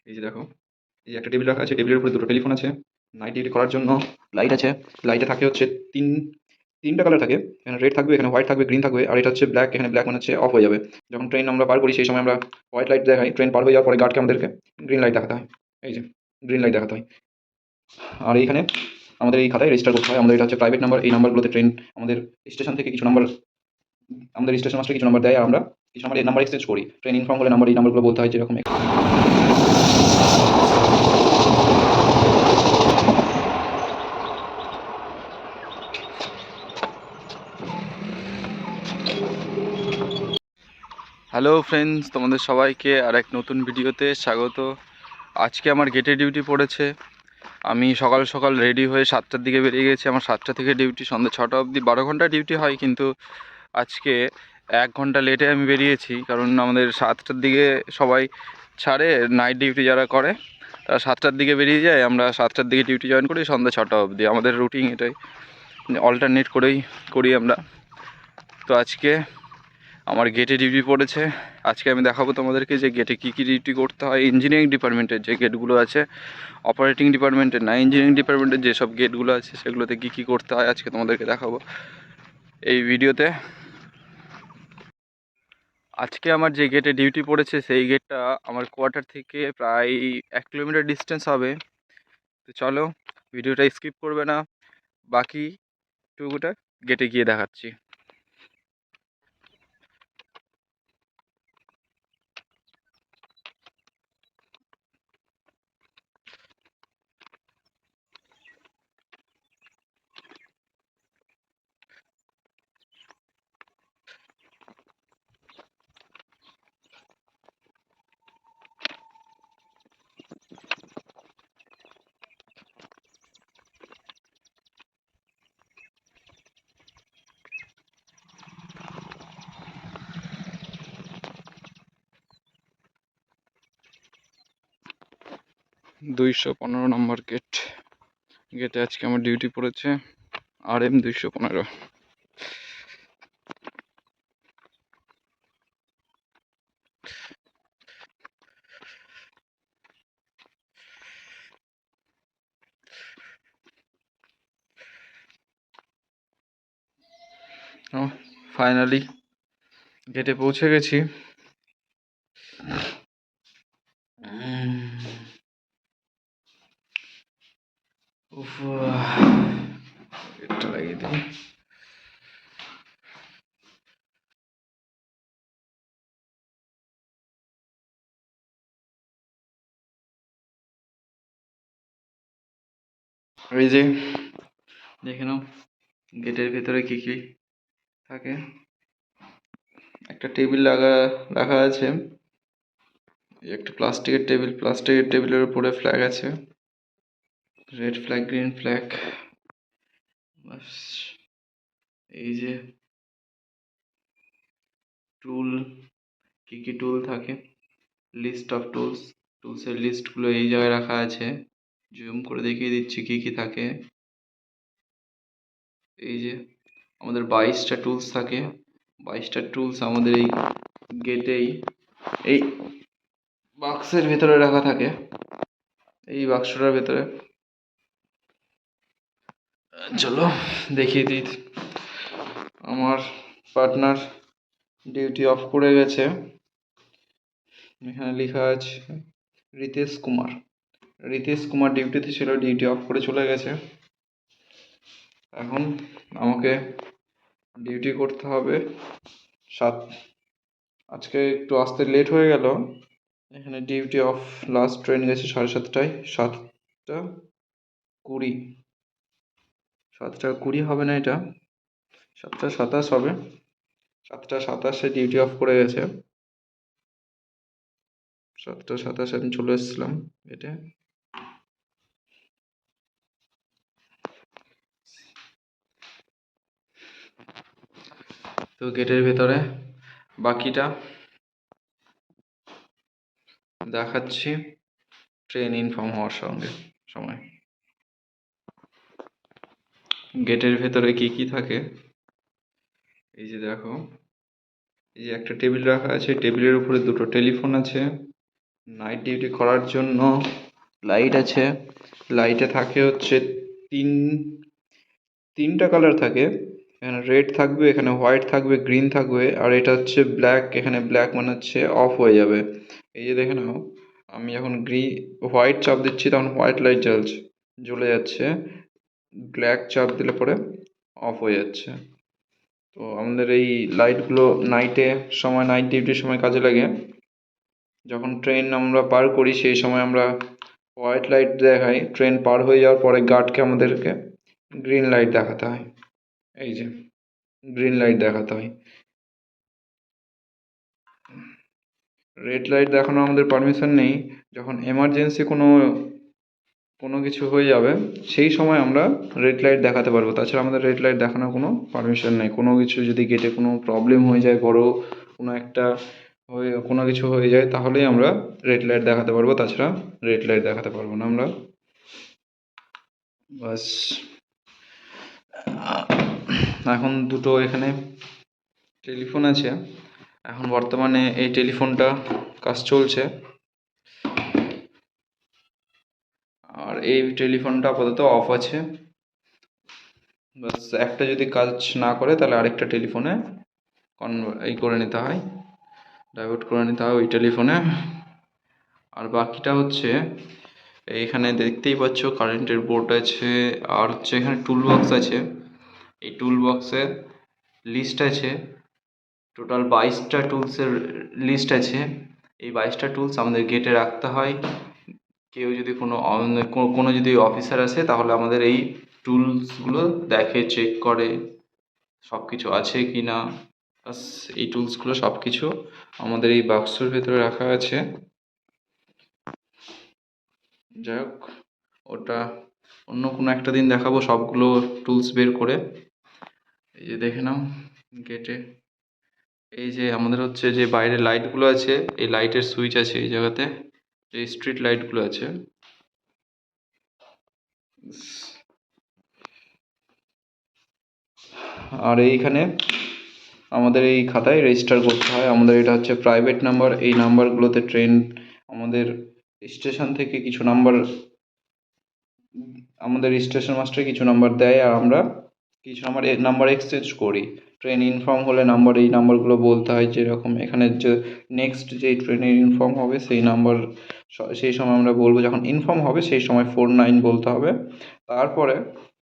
এই যে দেখো, এই যে একটা টেবিল রাখা আছে, টেবিলের উপরে দুটো টেলিফোন আছে। নাইট ডিউটি করার জন্য লাইট আছে। লাইটে থাকে হচ্ছে তিনটা কালার থাকে। এখানে রেড থাকবে, এখানে হোয়াইট থাকবে, গ্রিন থাকবে, আর এটা হচ্ছে ব্ল্যাক। এখানে ব্ল্যাক মানে হচ্ছে অফ হয়ে যাবে। যখন ট্রেন আমরা পার করি সেই সময় আমরা হোয়াইট লাইট দেখাই, ট্রেন পার হয়ে যাওয়ার পরে গার্ডকে আমাদেরকে গ্রিন লাইট দেখাতে হয়। এই যে গ্রিন লাইট দেখাতে হয়। আর এইখানে আমাদের এই খাতায় রেজিস্টার করতে হয়। আমাদের এটা হচ্ছে প্রাইভেট নাম্বার। এই নাম্বারগুলোতে ট্রেন আমাদের স্টেশন থেকে কিছু নাম্বার, আমাদের স্টেশন মাস্টার কিছু নাম্বার দেয়, আর আমরা কিছু নাম্বার এই নাম্বার এক্সচেঞ্জ করি। ট্রেন ইনফর্ম হলে নাম্বার এই নাম্বারগুলো বলতে হয়, যেরকম হ্যালো ফ্রেন্ডস, তোমাদের সবাইকে আর এক নতুন ভিডিওতে স্বাগত। আজকে আমার গেটে ডিউটি পড়েছে। আমি সকাল সকাল রেডি হয়ে 7টার দিকে বেরিয়ে গেছি। আমার 7টা থেকে ডিউটি সন্ধ্যে 6টা অবধি, 12 ঘন্টা ডিউটি হয়, কিন্তু আজকে 1 ঘন্টা লেটে আমি বেরিয়েছি। কারণ আমাদের 7টার দিকে সবাই ছাড়ে, নাইট ডিউটি যারা করে তারা 7টার দিকে বেরিয়ে যায়। আমরা 7টার দিকে ডিউটি জয়েন করি সন্ধ্যে 6টা অবধি। আমাদের রুটিন এটাই, অল্টারনেট করি আমরা। তো আজকে আমার গেটে ডিউটি পড়েছে। আজকে আমি দেখাবো তোমাদেরকে যে গেটে কী কী ডিউটি করতে হয়। ইঞ্জিনিয়ারিং ডিপার্টমেন্টের যে গেটগুলো আছে, অপারেটিং ডিপার্টমেন্টের না, ইঞ্জিনিয়ারিং ডিপার্টমেন্টের যেসব গেটগুলো আছে সেগুলোতে কী কী করতে হয় আজকে তোমাদেরকে দেখাবো এই ভিডিওতে। আজকে আমার যে গেটে ডিউটি পড়েছে সেই গেটটা আমার কোয়ার্টার থেকে প্রায় 1 কিলোমিটার ডিস্টেন্স হবে। তো চলো, ভিডিওটা স্কিপ করবে না, বাকি টুকুটা গেটে গিয়ে দেখাচ্ছি। 215 নম্বর গেটে আজকে আমার ডিউটি পড়েছে, RM 215। ফাইনালি গেটে পৌঁছে গেছি। গেটটা লাগিয়ে দিই। এই যে দেখে নাও গেটের ভেতরে কি কি থাকে। একটা টেবিল রাখা আছে, একটা প্লাস্টিকের টেবিলের উপরে ফ্ল্যাগ আছে, রেড ফ্ল্যাগ, গ্রিন ফ্ল্যাগ। এই যে টুল, কি কি টুল থাকে, লিস্ট অফ টুলসের লিস্টগুলো এই জায়গায় রাখা আছে। জুম করে দেখিয়ে দিচ্ছি কি কি থাকে। এই যে আমাদের 22টা টুলস থাকে। 22টা টুলস আমাদের এই গেটেই এই বাক্সের ভেতরে রাখা থাকে, এই বাক্সটার ভেতরে। চলো দেখিয়ে দিই। আমার পার্টনার ডিউটি অফ করে গেছে। এখানে লেখা আছে রিতেশ কুমার ডিউটিতে ছিল, ডিউটি অফ করে চলে গেছে। এখন আমাকে ডিউটি করতে হবে আজকে একটু আসতে লেট হয়ে গেল। এখানে ডিউটি অফ, লাস্ট ট্রেন গেছে 7:30টায়। 7:20, 7:20 হবে না, এটা 7:27 হবে। 7:27 ডিউটি অফ করে গেছে। 7:27 আমি চলে এসেছিলাম এটা। তো গেটের ভেতরে বাকিটা দেখাচ্ছি ট্রেন ইনফর্ম হওয়ার সময়। গেটের ভেতরে কি কি থাকে এই যে দেখো, এই যে একটা টেবিল রাখা আছে, টেবিলের উপরে দুটো টেলিফোন আছে। নাইট ডিউটি করার জন্য লাইট আছে। লাইটে থাকে হচ্ছে তিন তিনটা কালার থাকে। এখানে রেড থাকবে, এখানে হোয়াইট থাকবে, গ্রিন থাকবে, আর এটা হচ্ছে ব্ল্যাক। এখানে ব্ল্যাক মানে হচ্ছে অফ হয়ে যাবে। এই যে দেখে নাও, আমি যখন হোয়াইট চাপ দিচ্ছি তখন হোয়াইট লাইট জ্বলে যাচ্ছে, ব্ল্যাক চাপ দিলে পরে অফ হয়ে যাচ্ছে। তো আমাদের এই লাইটগুলো নাইট ডিউটির সময় কাজে লাগে। যখন ট্রেন আমরা পার করি সেই সময় আমরা হোয়াইট লাইট দেখাই, ট্রেন পার হয়ে যাওয়ার পরে গার্ডকে আমাদেরকে গ্রিন লাইট দেখাতে হয়। এই যে গ্রিন লাইট দেখাতে হয়। রেড লাইট দেখানো আমাদের পারমিশন নেই। যখন এমার্জেন্সি কোনো কিছু হয়ে যাবে সেই সময় আমরা রেড লাইট দেখাতে পারবো, তাছাড়া আমাদের রেড লাইট দেখানোর কোনো পারমিশন নেই। কোনো কিছু যদি গেটে কোনো প্রবলেম হয়ে যায়, বড় কোনো কিছু হয়ে যায়, তাহলেই আমরা রেড লাইট দেখাতে পারবো, তাছাড়া রেড লাইট দেখাতে পারবো না আমরা। বাস। এখন দুটো এখানে টেলিফোন আছে। এখন বর্তমানে এই টেলিফোনটা কাজ চলছে, আর এই টেলিফোনটা আপাতত অফ আছে। বাস, একটা যদি কাজ না করে তাহলে আরেকটা টেলিফোনে করে নিতে হয়, ডাইভার্ট করে নিতে হয় ওই টেলিফোনে। আর বাকিটা হচ্ছে এইখানে দেখতেই পাচ্ছ কারেন্টের বোর্ড আছে, আর হচ্ছে এখানে টুল বক্স আছে। এই টুল বক্সে লিস্ট আছে, টোটাল 22টা টুলসের লিস্ট আছে। এই 22টা টুলস আমাদের গেটে রাখতে হয়। কেউ যদি কোনো যদি অফিসার আসে তাহলে আমাদের এই টুলসগুলো দেখে, চেক করে সব কিছু আছে কি না। বাস, এই টুলসগুলো সব কিছু আমাদের এই বাক্সের ভেতরে রাখা আছে। যাই হোক, ওটা অন্য কোনো একটা দিন দেখাবো সবগুলো টুলস বের করে। এই যে দেখে নাও গেটে, এই যে আমাদের হচ্ছে যে বাইরে লাইটগুলো আছে, এই লাইটের সুইচ আছে এই জায়গাতে, যে স্ট্রিট লাইটগুলো আছে। আর এইখানে আমাদের এই খাতায় রেজিস্টার করতে হয়। আমাদের এটা হচ্ছে প্রাইভেট নাম্বার। এই নাম্বারগুলোতে ট্রেন আমাদের স্টেশন থেকে কিছু নাম্বার, আমাদের স্টেশন মাস্টার কিছু নাম্বার দেয়, আর আমরা কিছু নাম্বার এক্সচেঞ্জ করি। ট্রেন ইনফর্ম হলে এই নাম্বারগুলো বলতে হয়। যেরকম এখানে যে নেক্সট যেই ট্রেনের ইনফর্ম হবে সেই নাম্বার, সেই সময় আমরা বলবো, যখন ইনফর্ম হবে সেই সময় 49 বলতে হবে। তারপরে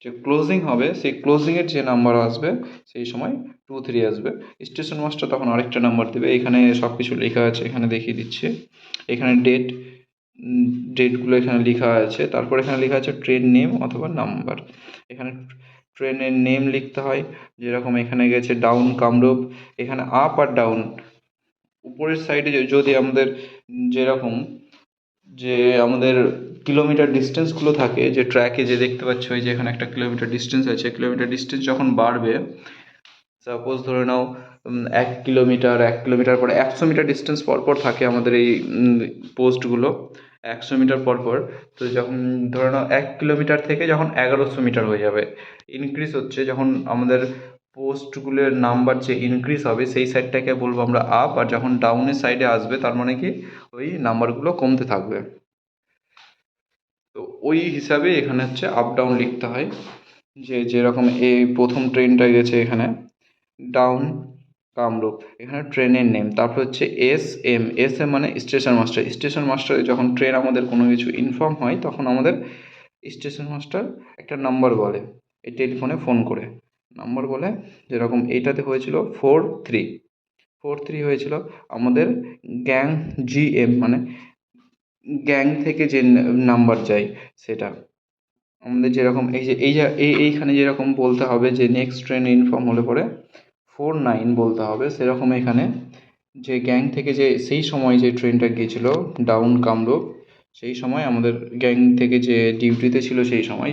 যে ক্লোজিং হবে সেই ক্লোজিংয়ের যে নাম্বার আসবে সেই সময় 23 আসবে। স্টেশন মাস্টার তখন আরেকটা নাম্বার দেবে। এখানে সব কিছু লেখা আছে, এখানে দেখিয়ে দিচ্ছে। এখানে ডেটগুলো এখানে লেখা আছে। তারপর এখানে লেখা আছে ট্রেন নেম অথবা নাম্বার। এখানে ট্রেনের নেম লিখতে হয়, যেরকম এখানে গেছে ডাউন কামরূপ। এখানে আপ আর ডাউন, উপরের সাইডে যদি আমাদের যেরকম যে আমাদের কিলোমিটার ডিস্টেন্সগুলো থাকে, যে ট্র্যাকে যে দেখতে পাচ্ছ এই যে এখানে একটা কিলোমিটার ডিস্টেন্স আছে, কিলোমিটার ডিস্টেন্স যখন বাড়বে, সাপোজ ধরে নাও 1 কিলোমিটার পরে 100 মিটার ডিস্টেন্স পরপর থাকে আমাদের এই পোস্টগুলো, 100 মিটার পরপর। তো যখন ধরে নাও 1 কিলোমিটার থেকে যখন 1100 মিটার হয়ে যাবে, ইনক্রিজ হচ্ছে, যখন আমাদের পোস্টগুলোর নাম্বার যে ইনক্রিজ হবে সেই সাইডটাকে বলবো আমরা আপ, আর যখন ডাউনের সাইডে আসবে তার মানে কি ওই নাম্বারগুলো কমতে থাকবে। তো ওই হিসাবে এখানে হচ্ছে আপ ডাউন লিখতে হয়। যেরকম এই প্রথম ট্রেনটা গেছে এখানে ডাউন কামরূপ, এখানে ট্রেনের নেম। তারপর হচ্ছে এস এম মানে স্টেশন মাস্টার। স্টেশন মাস্টার যখন ট্রেন আমাদের কোনো কিছু ইনফর্ম হয় তখন আমাদের স্টেশন মাস্টার একটা নাম্বার বলে, এই টেলিফোনে ফোন করে নাম্বার বলে। যেরকম এইটাতে হয়েছিল 43 হয়েছিল। আমাদের গ্যাং GM মানে গ্যাং থেকে যে নাম্বার যায় সেটা আমাদের, যেরকম এইখানে যেরকম বলতে হবে যে নেক্সট ট্রেন ইনফর্ম হলে পরে 49 বলতে হবে, সেরকম এখানে যে গ্যাং থেকে যে সেই সময় যে ট্রেনটা গিয়েছিল ডাউন কামরূপ, সেই সময় আমাদের গ্যাং থেকে যে ডিউটিতে ছিল সেই সময়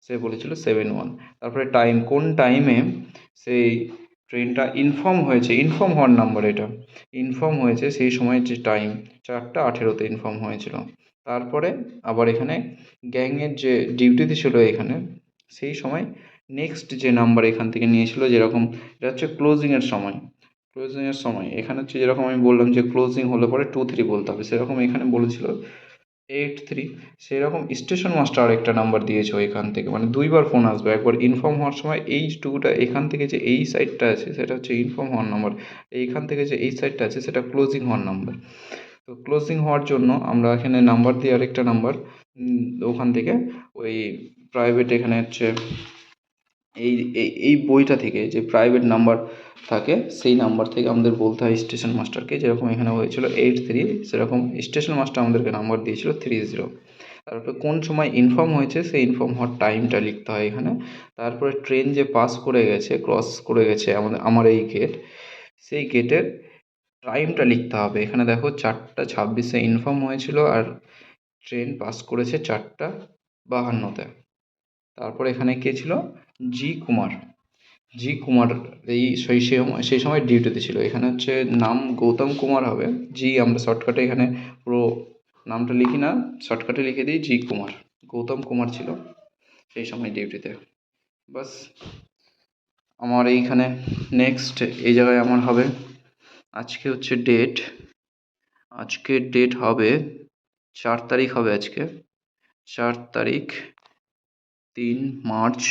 সে বলেছিল 71। তারপরে কোন টাইমে সেই ট্রেনটা ইনফর্ম হওয়ার নাম্বার, এটা ইনফর্ম হয়েছে সেই সময় যে টাইম 4:18 ইনফর্ম হয়েছিল। তারপরে আবার এখানে গ্যাংয়ের যে ডিউটিতে ছিল এখানে সেই সময় নেক্সট যে নাম্বার এখান থেকে নিয়েছিল, যেরকম এটা হচ্ছে ক্লোজিংয়ের সময় ক্লোজিংয়ের সময় এখানে হচ্ছে যেরকম আমি বললাম যে ক্লোজিং হলে পরে 2-3 বলতে হবে, সেরকম এখানে বলেছিল 8-3। সেরকম স্টেশন মাস্টার আরেকটা নাম্বার দিয়েছে এখান থেকে, মানে দুইবার ফোন আসবে। একবার ইনফর্ম হওয়ার সময় এই টুটা এখান থেকে যে এই সাইডটা আছে সেটা হচ্ছে ইনফর্ম হওয়ার নাম্বার, এইখান থেকে যে এই সাইডটা আছে সেটা ক্লোজিং হওয়ার নাম্বার। তো ক্লোজিং হওয়ার জন্য আমরা এখানে নাম্বার দিয়ে আরেকটা নাম্বার ওখান থেকে ওই প্রাইভেট এখানে হচ্ছে এই এই এই বইটা থেকে যে প্রাইভেট নাম্বার থাকে সেই নাম্বার থেকে আমাদের বলতে হয় স্টেশন মাস্টারকে, যেরকম এখানে হয়েছিল 8-3, সেরকম স্টেশন মাস্টার আমাদেরকে নাম্বার দিয়েছিল 30। তারপরে কোন সময় ইনফর্ম হয়েছে সেই ইনফর্ম হওয়ার টাইমটা লিখতে হয় এখানে। তারপরে ট্রেন যে পাস করে গেছে, ক্রস করে গেছে আমার এই গেট, সেই গেটের টাইমটা লিখতে হবে। এখানে দেখো 4টা 26-এ ইনফর্ম হয়েছিল আর ট্রেন পাস করেছে 4টা 52-তে। তারপর এখানে কে ছিল? জি কুমার এই সেই সময় ডিউটিতে ছিল। এখানে হচ্ছে নাম গৌতম কুমার হবে, জি আমরা শর্টকাটে এখানে পুরো নামটা লিখি না, শর্টকাটে লিখে দিই জি কুমার। গৌতম কুমার ছিল সেই সময় ডিউটিতে। বাস আমার এইখানে নেক্সট এই জায়গায় আমার হবে, আজকে হচ্ছে ডেট, আজকের ডেট হবে 4 তারিখ হবে আজকে, 4 তারিখ 3 মার্চ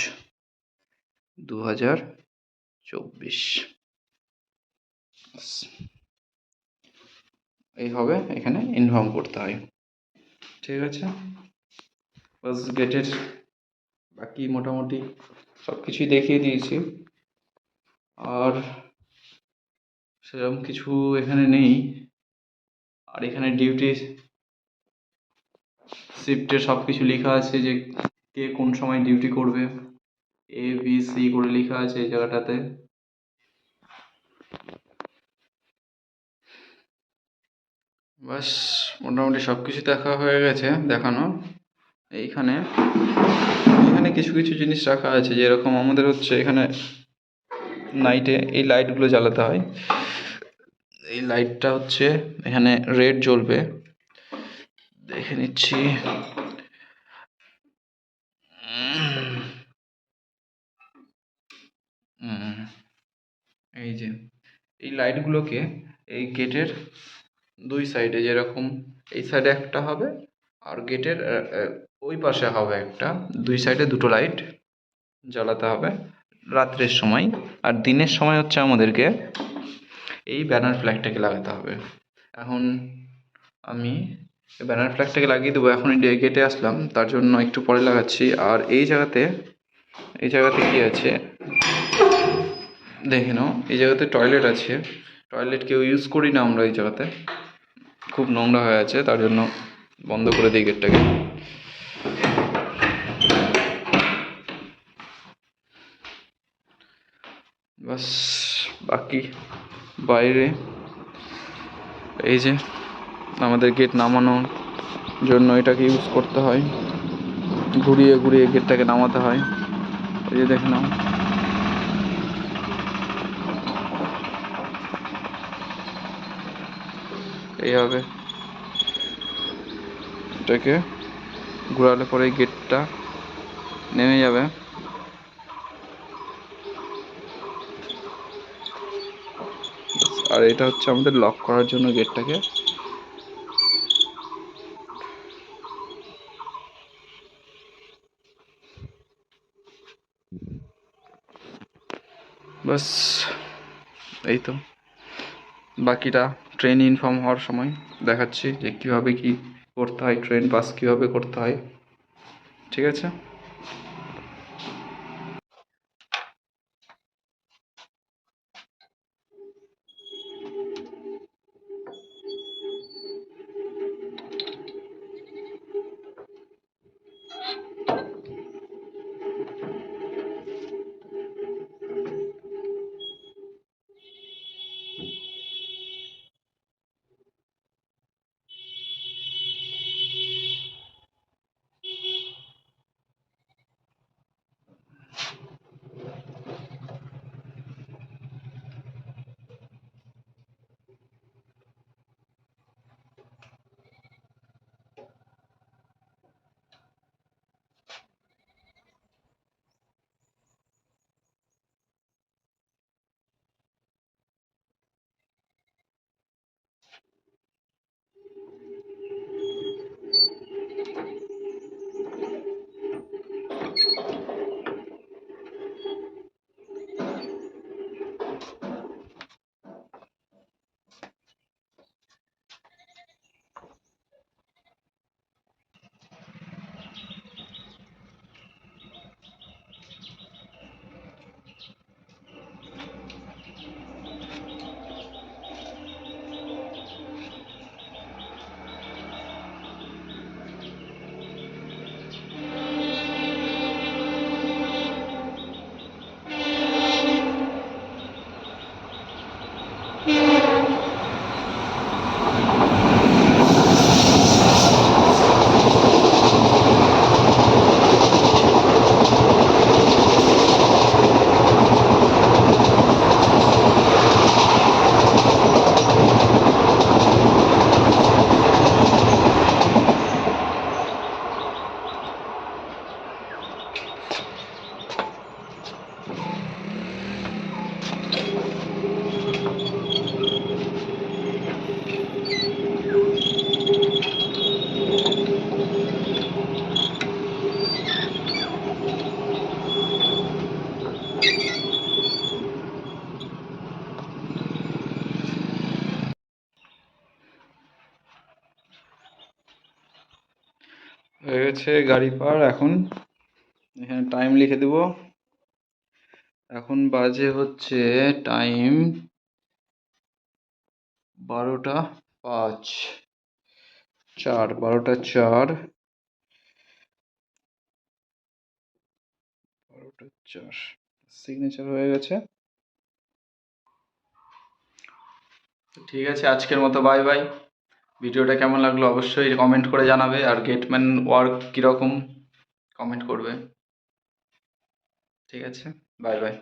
2024। এই হবে, এখানে ইনফর্ম করতে হয়। ঠিক আছে, বাস গেটের বাকি মোটামুটি সব কিছুই দেখিয়ে দিয়েছি, আর সেরকম কিছু এখানে নেই। আর এখানে ডিউটি শিফটে সব কিছু লেখা আছে যে কে কোন সময় ডিউটি করবে, ABC করে লেখা আছে এই জায়গাটাতে। বাস মোটামুটি সব কিছু দেখা হয়ে গেছে, দেখানো। এইখানে এখানে কিছু কিছু জিনিস রাখা আছে, যেরকম আমাদের হচ্ছে এখানে নাইটে এই লাইটগুলো জ্বালাতে হয়। এই লাইটটা হচ্ছে এখানে রেড জ্বলবে, দেখে নিচ্ছি। এই যে এই লাইটগুলোকে এই গেটের দুই সাইডে, যেরকম এই সাইডে একটা হবে আর গেটের ওই পাশে হবে একটা, দুই সাইডে দুটো লাইট জ্বালাতে হবে রাত্রের সময়। আর দিনের সময় হচ্ছে আমাদেরকে এই ব্যানার ফ্ল্যাগটাকে লাগাতে হবে। এখন আমি ব্যানার ফ্ল্যাগটাকে লাগিয়ে দেবো, এখন গেটে আসলাম তার জন্য একটু পরে লাগাচ্ছি। আর এই জায়গাতে কি আছে দেখে নাও, এই জায়গাতে টয়লেট আছে। টয়লেট কেউ ইউজ করি না আমরা এই জায়গাতে, খুব নোংরা হয়ে আছে, তার জন্য বন্ধ করে দিই গেটটাকে। বাস বাকি বাইরে এই যে আমাদের গেট নামানোর জন্য এটাকে ইউজ করতে হয়, ঘুরিয়ে ঘুরিয়ে গেটটাকে নামাতে হয়। এই যে দেখে নাও, এইভাবে এটাকে ঘোরালে পরে গেটটা নেমে যাবে। আর এটা হচ্ছে আমাদের লক করার জন্য গেটটাকে। বাস এই তো, বাকিটা ট্রেন ইনফর্ম হওয়ার সময় দেখাচ্ছি যে কীভাবে কী করতে হয়, ট্রেন পাস কীভাবে করতে হয়। ঠিক আছে। হয়ে গেছে গাড়ি পার। এখন এখানে টাইম লিখে দেব। এখন বাজে হচ্ছে টাইম 12টা 5, 12টা 4, 12টা 4। সিগনেচার হয়ে গেছে। ঠিক আছে, আজকের মতো বাই বাই। ভিডিওটা কেমন লাগলো অবশ্যই কমেন্ট করে জানাবে, আর গেটম্যান ওয়ার্ক কীরকম কমেন্ট করবে। ঠিক আছে, বাই বাই।